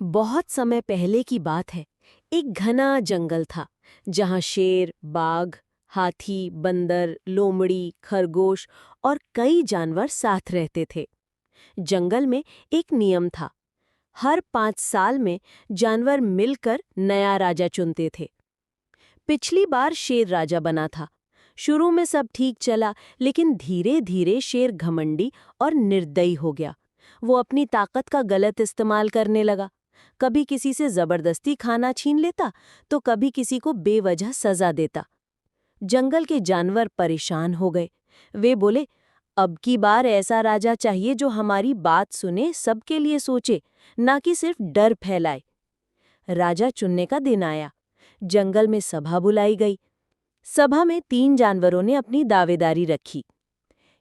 बहुत समय पहले की बात है। एक घना जंगल था जहां शेर, बाघ, हाथी, बंदर, लोमड़ी, खरगोश और कई जानवर साथ रहते थे। जंगल में एक नियम था। हर 5 साल में जानवर मिलकर नया राजा चुनते थे। पिछली बार शेर राजा बना था। शुरू में सब ठीक चला, लेकिन धीरे धीरे शेर घमंडी और निर्दयी हो गया। वो अपनी ताकत का गलत इस्तेमाल करने लगा। कभी किसी से जबरदस्ती खाना छीन लेता, तो कभी किसी को बेवजह सजा देता। जंगल के जानवर परेशान हो गए। वे बोले, अब की बार ऐसा राजा चाहिए जो हमारी बात सुने, सबके लिए सोचे, ना कि सिर्फ डर फैलाए। राजा चुनने का दिन आया। जंगल में सभा बुलाई गई। सभा में 3 जानवरों ने अपनी दावेदारी रखी।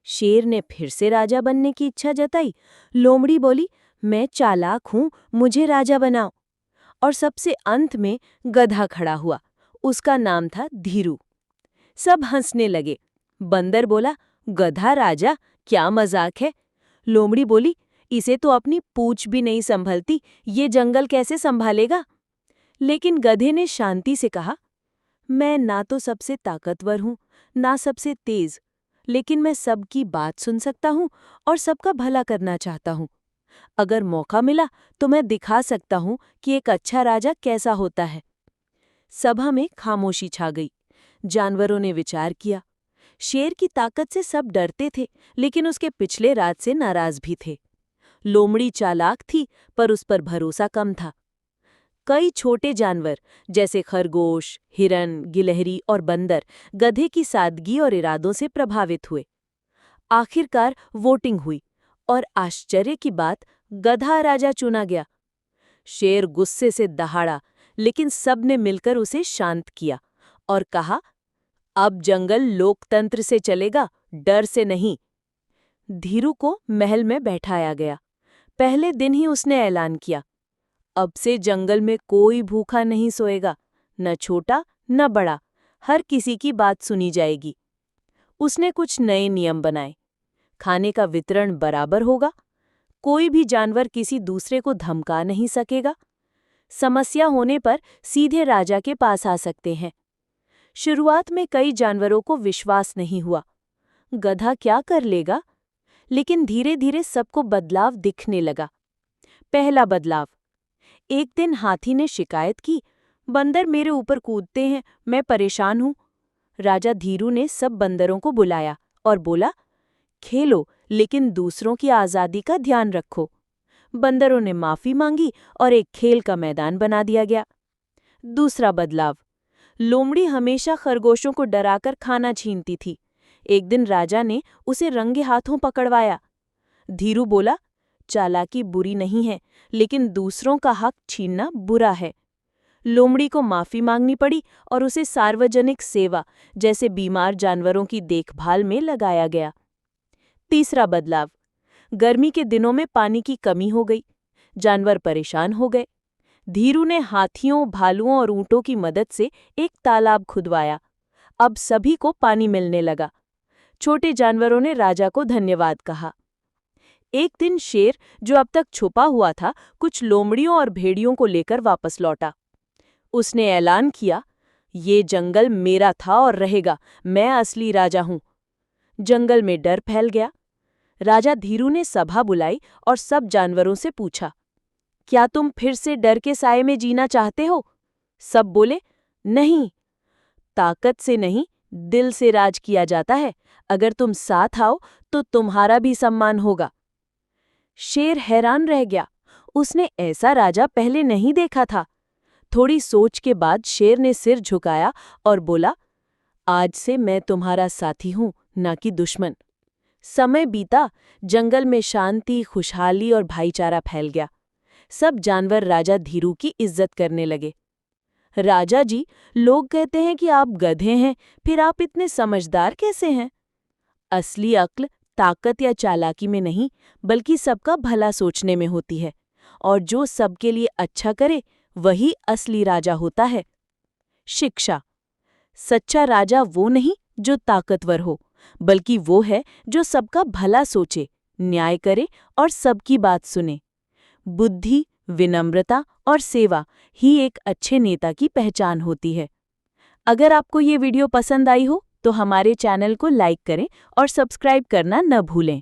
शेर ने फिर से राजा बनने की इच्छा जताई। लोमड़ी बोली, मैं चालाक हूं, मुझे राजा बनाओ। और सबसे अंत में गधा खड़ा हुआ। उसका नाम था धीरू। सब हंसने लगे। बंदर बोला, गधा राजा, क्या मजाक है। लोमड़ी बोली, इसे तो अपनी पूंछ भी नहीं संभलती, ये जंगल कैसे संभालेगा। लेकिन गधे ने शांति से कहा, मैं ना तो सबसे ताकतवर हूं, ना सबसे तेज, लेकिन मैं सबकी बात सुन सकता हूं और सबका भला करना चाहता हूं। अगर मौका मिला तो मैं दिखा सकता हूं कि एक अच्छा राजा कैसा होता है। सभा में खामोशी छा गई। जानवरों ने विचार किया। शेर की ताकत से सब डरते थे, लेकिन उसके पिछले राज से नाराज भी थे। लोमड़ी चालाक थी, पर उस पर भरोसा कम था। कई छोटे जानवर जैसे खरगोश, हिरन, गिलहरी और बंदर गधे की सादगी और इरादों से प्रभावित हुए। आखिरकार वोटिंग हुई और आश्चर्य की बात, गधा राजा चुना गया। शेर गुस्से से दहाड़ा, लेकिन सबने मिलकर उसे शांत किया और कहा, अब जंगल लोकतंत्र से चलेगा, डर से नहीं। धीरू को महल में बैठाया गया। पहले दिन ही उसने ऐलान किया, अब से जंगल में कोई भूखा नहीं सोएगा, न छोटा न बड़ा, हर किसी की बात सुनी जाएगी। उसने कुछ नए नियम बनाए। खाने का वितरण बराबर होगा, कोई भी जानवर किसी दूसरे को धमका नहीं सकेगा। समस्या होने पर सीधे राजा के पास आ सकते हैं। शुरुआत में कई जानवरों को विश्वास नहीं हुआ, गधा क्या कर लेगा, लेकिन धीरे धीरे सबको बदलाव दिखने लगा। पहला बदलाव, एक दिन हाथी ने शिकायत की, बंदर मेरे ऊपर कूदते हैं, मैं परेशान हूं। राजा धीरू ने सब बंदरों को बुलाया और बोला, खेलो, लेकिन दूसरों की आज़ादी का ध्यान रखो। बंदरों ने माफी मांगी और एक खेल का मैदान बना दिया गया। दूसरा बदलाव, लोमड़ी हमेशा खरगोशों को डराकर खाना छीनती थी। एक दिन राजा ने उसे रंगे हाथों पकड़वाया। धीरू बोला, चालाकी बुरी नहीं है, लेकिन दूसरों का हक छीनना बुरा है। लोमड़ी को माफी मांगनी पड़ी और उसे सार्वजनिक सेवा जैसे बीमार जानवरों की देखभाल में लगाया गया। तीसरा बदलाव, गर्मी के दिनों में पानी की कमी हो गई। जानवर परेशान हो गए। धीरू ने हाथियों, भालुओं और ऊंटों की मदद से एक तालाब खुदवाया। अब सभी को पानी मिलने लगा। छोटे जानवरों ने राजा को धन्यवाद कहा। एक दिन शेर, जो अब तक छुपा हुआ था, कुछ लोमड़ियों और भेड़ियों को लेकर वापस लौटा। उसने ऐलान किया, ये जंगल मेरा था और रहेगा, मैं असली राजा हूं। जंगल में डर फैल गया। राजा धीरू ने सभा बुलाई और सब जानवरों से पूछा, क्या तुम फिर से डर के साए में जीना चाहते हो? सब बोले, नहीं। ताकत से नहीं, दिल से राज किया जाता है। अगर तुम साथ आओ तो तुम्हारा भी सम्मान होगा। शेर हैरान रह गया। उसने ऐसा राजा पहले नहीं देखा था। थोड़ी सोच के बाद शेर ने सिर झुकाया और बोला, आज से मैं तुम्हारा साथी हूं, ना कि दुश्मन। समय बीता, जंगल में शांति, खुशहाली और भाईचारा फैल गया। सब जानवर राजा धीरू की इज्जत करने लगे। राजा जी, लोग कहते हैं कि आप गधे हैं, फिर आप इतने समझदार कैसे हैं? असली अक्ल ताकत या चालाकी में नहीं, बल्कि सबका भला सोचने में होती है। और जो सबके लिए अच्छा करे, वही असली राजा होता है। शिक्षा, सच्चा राजा वो नहीं जो ताकतवर हो, बल्कि वो है जो सबका भला सोचे, न्याय करे और सबकी बात सुने। बुद्धि, विनम्रता और सेवा ही एक अच्छे नेता की पहचान होती है। अगर आपको ये वीडियो पसंद आई हो तो हमारे चैनल को लाइक करें और सब्सक्राइब करना न भूलें।